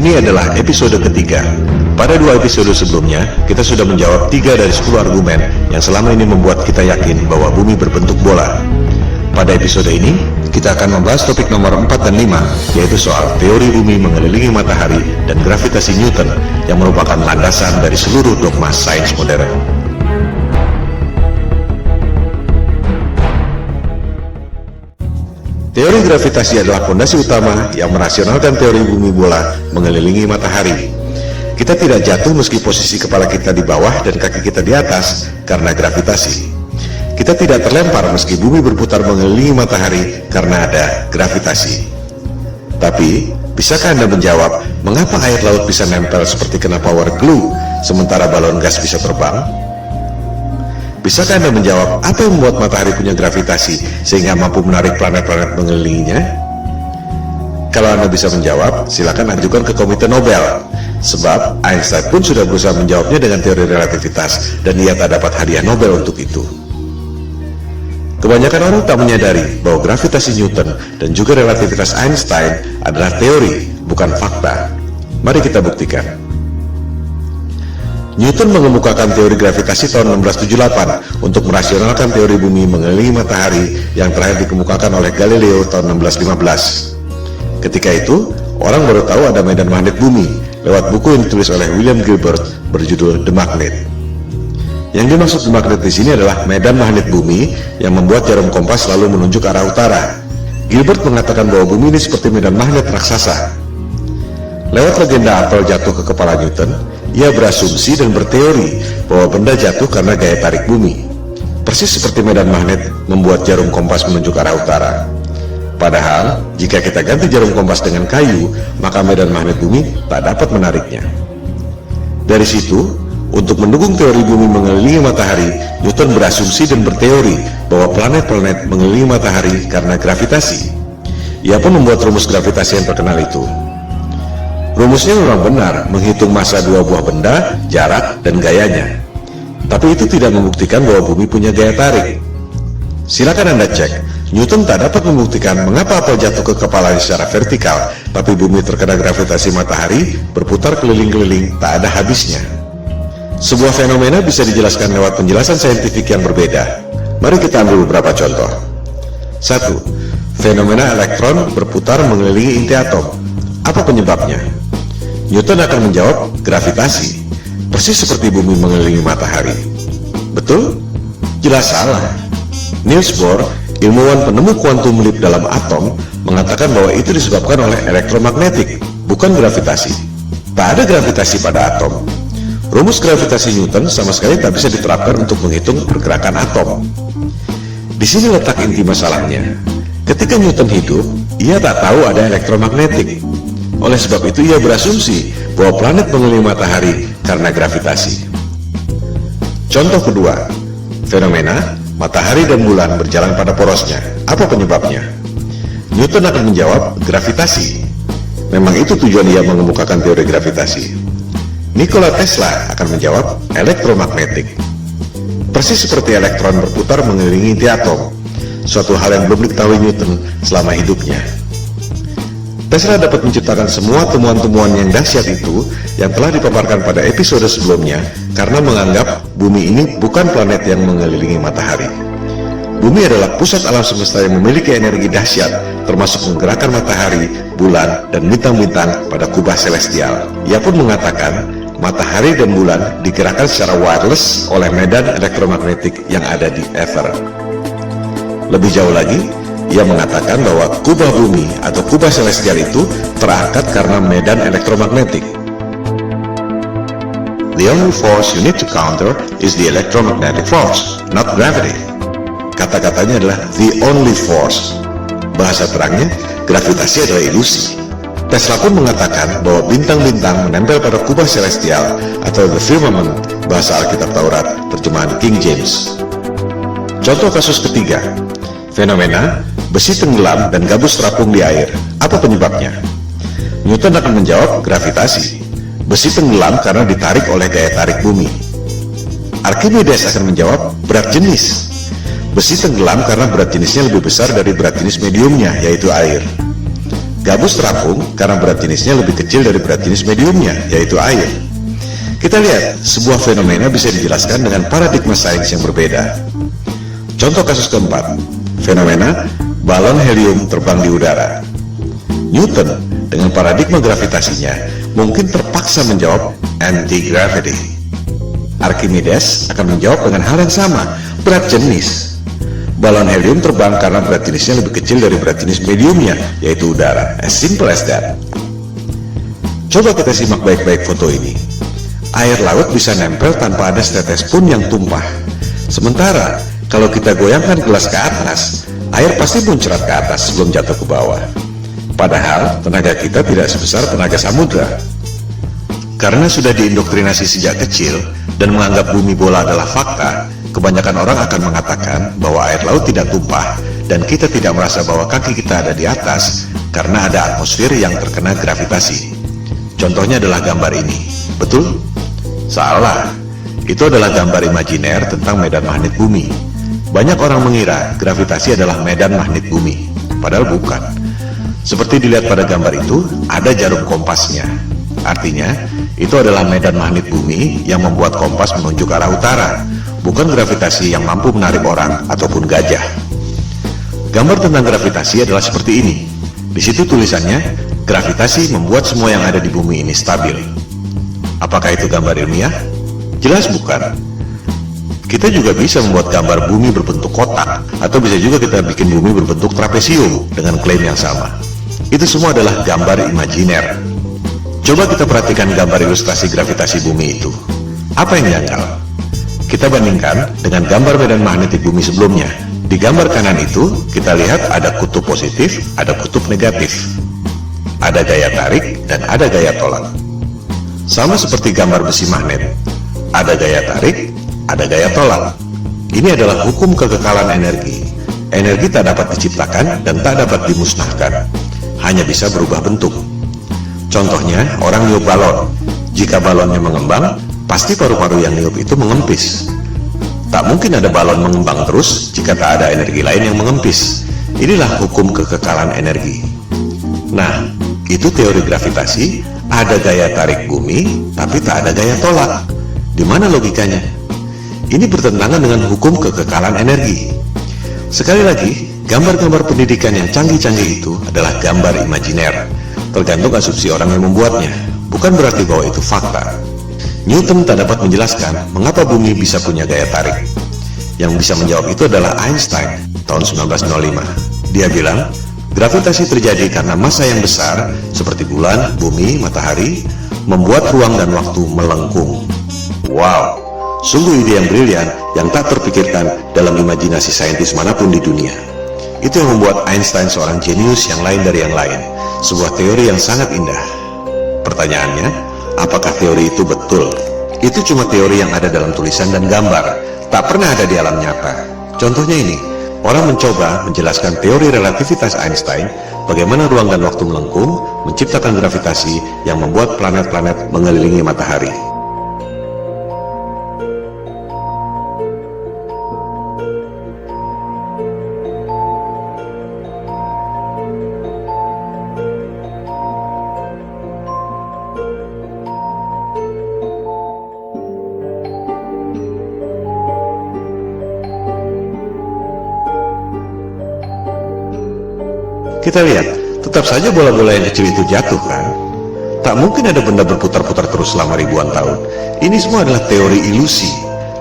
Ini adalah episode ketiga. Pada 2 episode sebelumnya, kita sudah menjawab 3 dari 10 argumen yang selama ini membuat kita yakin bahwa bumi berbentuk bola. Pada episode ini, kita akan membahas topik nomor 4 dan 5, yaitu soal teori bumi mengelilingi matahari dan gravitasi Newton yang merupakan landasan dari seluruh dogma sains modern. Teori gravitasi adalah fondasi utama yang merasionalkan teori bumi bola mengelilingi matahari. Kita tidak jatuh meski posisi kepala kita di bawah dan kaki kita di atas karena gravitasi. Kita tidak terlempar meski bumi berputar mengelilingi matahari karena ada gravitasi. Tapi, bisakah Anda menjawab mengapa air laut bisa nempel seperti kena power glue sementara balon gas bisa terbang? Bisakah Anda menjawab apa yang membuat matahari punya gravitasi sehingga mampu menarik planet-planet mengelilinginya? Kalau Anda bisa menjawab, silakan ajukan ke Komite Nobel. Sebab Einstein pun sudah berusaha menjawabnya dengan teori relativitas dan ia tak dapat hadiah Nobel untuk itu. Kebanyakan orang tak menyadari bahwa gravitasi Newton dan juga relativitas Einstein adalah teori, bukan fakta. Mari kita buktikan. Newton mengemukakan teori gravitasi tahun 1678 untuk merasionalkan teori bumi mengelilingi matahari yang terakhir dikemukakan oleh Galileo tahun 1615. Ketika itu, orang baru tahu ada medan magnet bumi lewat buku yang ditulis oleh William Gilbert berjudul The Magnet. Yang dimaksud The Magnet di sini adalah medan magnet bumi yang membuat jarum kompas selalu menunjuk arah utara. Gilbert mengatakan bahwa bumi ini seperti medan magnet raksasa. Lewat legenda apel jatuh ke kepala Newton, ia berasumsi dan berteori bahwa benda jatuh karena gaya tarik bumi. Persis seperti medan magnet membuat jarum kompas menunjuk arah utara. Padahal, jika kita ganti jarum kompas dengan kayu, maka medan magnet bumi tak dapat menariknya. Dari situ, untuk mendukung teori bumi mengelilingi matahari, Newton berasumsi dan berteori bahwa planet-planet mengelilingi matahari karena gravitasi. Ia pun membuat rumus gravitasi yang terkenal itu. Rumusnya memang benar, menghitung massa 2 buah benda, jarak, dan gayanya. Tapi itu tidak membuktikan bahwa bumi punya gaya tarik. Silakan Anda cek, Newton tak dapat membuktikan mengapa apel jatuh ke kepalanya secara vertikal, tapi bumi terkena gravitasi matahari, berputar keliling-keliling, tak ada habisnya. Sebuah fenomena bisa dijelaskan lewat penjelasan saintifik yang berbeda. Mari kita ambil beberapa contoh. 1. Fenomena elektron berputar mengelilingi inti atom. Apa penyebabnya? Newton akan menjawab gravitasi, persis seperti bumi mengelilingi matahari. Betul? Jelas salah. Niels Bohr, ilmuwan penemu kuantum leap dalam atom, mengatakan bahwa itu disebabkan oleh elektromagnetik, bukan gravitasi. Tak ada gravitasi pada atom. Rumus gravitasi Newton sama sekali tak bisa diterapkan untuk menghitung pergerakan atom. Di sini letak inti masalahnya. Ketika Newton hidup, ia tak tahu ada elektromagnetik. Oleh sebab itu ia berasumsi bahwa planet mengelilingi matahari karena gravitasi. Contoh kedua, fenomena matahari dan bulan berjalan pada porosnya. Apa penyebabnya? Newton akan menjawab gravitasi. Memang itu tujuan ia mengemukakan teori gravitasi. Nikola Tesla akan menjawab elektromagnetik. Persis seperti elektron berputar mengelilingi inti atom, suatu hal yang belum diketahui Newton selama hidupnya. Tesla dapat menciptakan semua temuan-temuan yang dahsyat itu yang telah dipaparkan pada episode sebelumnya karena menganggap bumi ini bukan planet yang mengelilingi matahari. Bumi adalah pusat alam semesta yang memiliki energi dahsyat, termasuk menggerakkan matahari, bulan, dan bintang-bintang pada kubah celestial. Ia pun mengatakan matahari dan bulan digerakkan secara wireless oleh medan elektromagnetik yang ada di ether. Lebih jauh lagi, ia mengatakan bahwa kubah bumi atau kubah celestial itu terangkat karena medan elektromagnetik. The only force you need to counter is the electromagnetic force, not gravity. Kata-katanya adalah the only force. Bahasa terangnya, gravitasi adalah ilusi. Tesla pun mengatakan bahwa bintang-bintang menempel pada kubah celestial atau the firmament, bahasa Alkitab Taurat, terjemahan King James. Contoh kasus ketiga, fenomena besi tenggelam dan gabus terapung di air. Apa penyebabnya? Newton akan menjawab gravitasi. Besi tenggelam karena ditarik oleh gaya tarik bumi. Archimedes akan menjawab berat jenis. Besi tenggelam karena berat jenisnya lebih besar dari berat jenis mediumnya, yaitu air. Gabus terapung karena berat jenisnya lebih kecil dari berat jenis mediumnya, yaitu air. Kita lihat, sebuah fenomena bisa dijelaskan dengan paradigma sains yang berbeda. Contoh kasus keempat, fenomena balon helium terbang di udara. Newton dengan paradigma gravitasinya mungkin terpaksa menjawab anti-gravity. Archimedes akan menjawab dengan hal yang sama, berat jenis. Balon helium terbang karena berat jenisnya lebih kecil dari berat jenis mediumnya, yaitu udara. As simple as that. Coba kita simak baik-baik foto ini. Air laut bisa nempel tanpa ada setetes pun yang tumpah. Sementara, kalau kita goyangkan gelas ke atas, air pasti muncrat ke atas sebelum jatuh ke bawah. Padahal, tenaga kita tidak sebesar tenaga samudra. Karena sudah diindoktrinasi sejak kecil dan menganggap bumi bola adalah fakta, kebanyakan orang akan mengatakan bahwa air laut tidak tumpah dan kita tidak merasa bahwa kaki kita ada di atas karena ada atmosfer yang terkena gravitasi. Contohnya adalah gambar ini. Betul? Salah. Itu adalah gambar imajiner tentang medan magnet bumi. Banyak orang mengira gravitasi adalah medan magnet bumi, padahal bukan. Seperti dilihat pada gambar itu, ada jarum kompasnya. Artinya, itu adalah medan magnet bumi yang membuat kompas menunjuk arah utara, bukan gravitasi yang mampu menarik orang ataupun gajah. Gambar tentang gravitasi adalah seperti ini. Di situ tulisannya, gravitasi membuat semua yang ada di bumi ini stabil. Apakah itu gambar ilmiah? Jelas bukan. Kita juga bisa membuat gambar bumi berbentuk kotak, atau bisa juga kita bikin bumi berbentuk trapesium dengan klaim yang sama. Itu semua adalah gambar imajiner. Coba kita perhatikan gambar ilustrasi gravitasi bumi itu. Apa yang janggal? Kita bandingkan dengan gambar medan magnetik bumi sebelumnya. Di gambar kanan itu, kita lihat ada kutub positif, ada kutub negatif. Ada gaya tarik, dan ada gaya tolak. Sama seperti gambar besi magnet. Ada gaya tarik, ada gaya tolak. Ini adalah hukum kekekalan energi. Energi tak dapat diciptakan dan tak dapat dimusnahkan. Hanya bisa berubah bentuk. Contohnya, orang niup balon. Jika balonnya mengembang, pasti paru-paru yang niup itu mengempis. Tak mungkin ada balon mengembang terus jika tak ada energi lain yang mengempis. Inilah hukum kekekalan energi. Nah, itu teori gravitasi. Ada gaya tarik bumi, tapi tak ada gaya tolak. Di mana logikanya? Ini bertentangan dengan hukum kekekalan energi. Sekali lagi, gambar-gambar pendidikan yang canggih-canggih itu adalah gambar imajiner. Tergantung asumsi orang yang membuatnya. Bukan berarti bahwa itu fakta. Newton tak dapat menjelaskan mengapa bumi bisa punya gaya tarik. Yang bisa menjawab itu adalah Einstein tahun 1905. Dia bilang, gravitasi terjadi karena massa yang besar seperti bulan, bumi, matahari membuat ruang dan waktu melengkung. Wow, sungguh ide yang brilian yang tak terpikirkan dalam imajinasi saintis manapun di dunia. Itu yang membuat Einstein seorang jenius yang lain dari yang lain. Sebuah teori yang sangat indah. Pertanyaannya, apakah teori itu betul? Itu cuma teori yang ada dalam tulisan dan gambar, tak pernah ada di alam nyata. Contohnya ini. Orang mencoba menjelaskan teori relativitas Einstein, bagaimana ruang dan waktu melengkung, menciptakan gravitasi yang membuat planet-planet mengelilingi matahari. Kita lihat, tetap saja bola-bola yang kecil itu jatuh kan? Tak mungkin ada benda berputar-putar terus selama ribuan tahun. Ini semua adalah teori ilusi,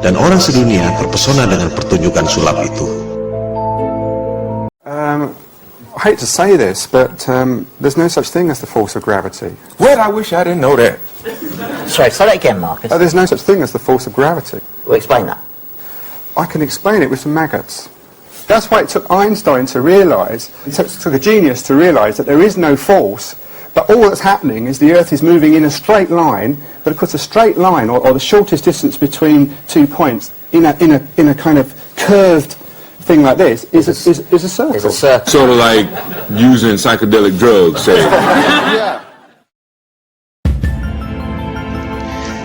dan orang sedunia terpesona dengan pertunjukan sulap itu. I hate to say this, but there's no such thing as the force of gravity. Well, I wish I didn't know that. Sorry, say that again, Marcus. There's no such thing as the force of gravity. Well, explain that. I can explain it with some maggots. That's why it took Einstein to realise, it took a genius to realise that there is no force, but all that's happening is the Earth is moving in a straight line, but of course a straight line, or the shortest distance between 2 points, in a kind of curved thing like this, is a circle. It's a circle. Sort of like using psychedelic drugs, say. Yeah.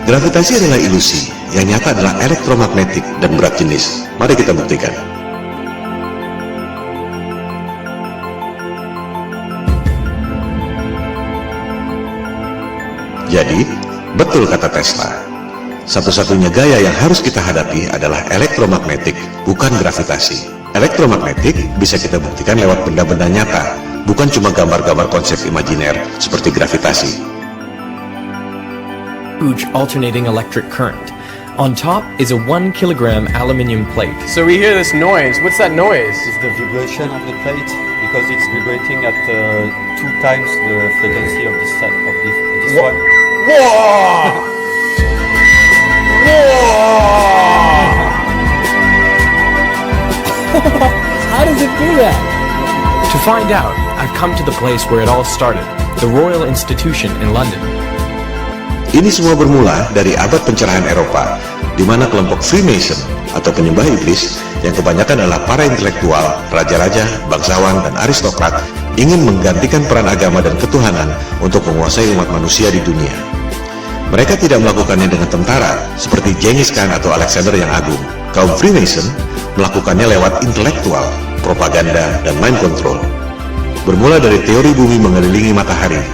Gravitasi adalah ilusi, yang nyata adalah elektromagnetik dan berat jenis. Mari kita buktikan. Jadi, betul kata Tesla. Satu-satunya gaya yang harus kita hadapi adalah elektromagnetik, bukan gravitasi. Elektromagnetik bisa kita buktikan lewat benda-benda nyata, bukan cuma gambar-gambar konsep imajiner seperti gravitasi. Huge alternating electric current. On top is a 1 kilogram aluminium plate. So we hear this noise. What's that noise? It's the vibration of the plate because it's vibrating at 2 times the frequency of this one. Whoa! How does it do that? To find out, I've come to the place where it all started, the Royal Institution in London. Ini semua bermula dari abad pencerahan Eropa, di mana kelompok Freemason atau penyembah iblis yang kebanyakan adalah para intelektual, raja-raja, bangsawan, dan aristokrat ingin menggantikan peran agama dan ketuhanan untuk menguasai umat manusia di dunia. Mereka tidak melakukannya dengan tentara seperti Genghis Khan atau Alexander yang Agung. Kaum Freemason melakukannya lewat intelektual, propaganda, dan mind control. Bermula dari teori bumi mengelilingi matahari.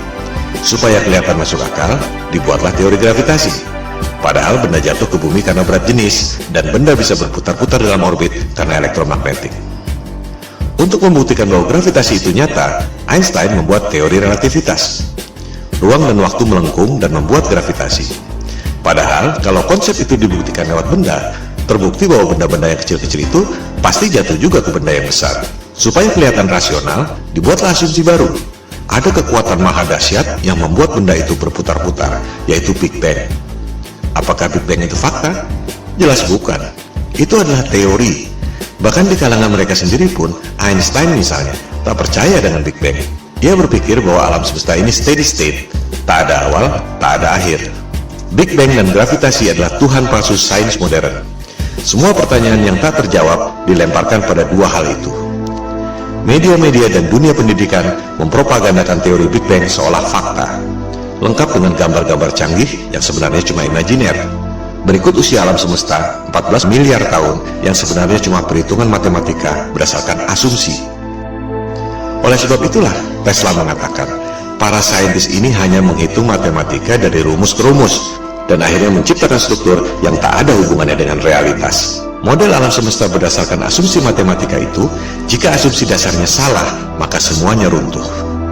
Supaya kelihatan masuk akal, dibuatlah teori gravitasi. Padahal benda jatuh ke bumi karena berat jenis, dan benda bisa berputar-putar dalam orbit karena elektromagnetik. Untuk membuktikan bahwa gravitasi itu nyata, Einstein membuat teori relativitas. Ruang dan waktu melengkung dan membuat gravitasi. Padahal, kalau konsep itu dibuktikan lewat benda, terbukti bahwa benda-benda yang kecil-kecil itu pasti jatuh juga ke benda yang besar. Supaya kelihatan rasional, dibuatlah asumsi baru. Ada kekuatan maha dahsyat yang membuat benda itu berputar-putar, yaitu Big Bang. Apakah Big Bang itu fakta? Jelas bukan. Itu adalah teori. Bahkan di kalangan mereka sendiri pun, Einstein misalnya, tak percaya dengan Big Bang. Ia berpikir bahwa alam semesta ini steady state, tak ada awal, tak ada akhir. Big Bang dan gravitasi adalah Tuhan palsu sains modern. Semua pertanyaan yang tak terjawab dilemparkan pada dua hal itu. Media-media dan dunia pendidikan mempropagandakan teori Big Bang seolah fakta, lengkap dengan gambar-gambar canggih yang sebenarnya cuma imajiner. Berikut usia alam semesta 14 miliar tahun yang sebenarnya cuma perhitungan matematika berdasarkan asumsi. Oleh sebab itulah Tesla mengatakan, para saintis ini hanya menghitung matematika dari rumus ke rumus, dan akhirnya menciptakan struktur yang tak ada hubungannya dengan realitas. Model alam semesta berdasarkan asumsi matematika itu, jika asumsi dasarnya salah, maka semuanya runtuh.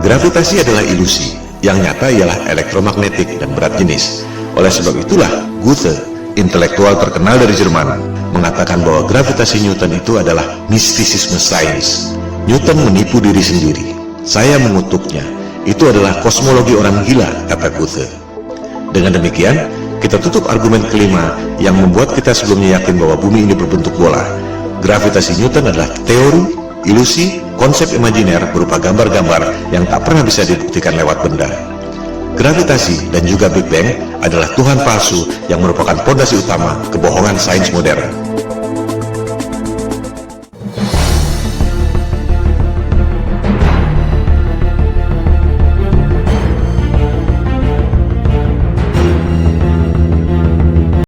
Gravitasi adalah ilusi, yang nyata ialah elektromagnetik dan berat jenis. Oleh sebab itulah, Goethe, intelektual terkenal dari Jerman, mengatakan bahwa gravitasi Newton itu adalah mistisisme sains. Newton menipu diri sendiri. Saya mengutuknya. Itu adalah kosmologi orang gila, kata Goethe. Dengan demikian, kita tutup argumen kelima yang membuat kita sebelumnya yakin bahwa bumi ini berbentuk bola. Gravitasi Newton adalah teori, ilusi, konsep imajiner berupa gambar-gambar yang tak pernah bisa dibuktikan lewat benda. Gravitasi dan juga Big Bang adalah Tuhan palsu yang merupakan fondasi utama kebohongan sains modern.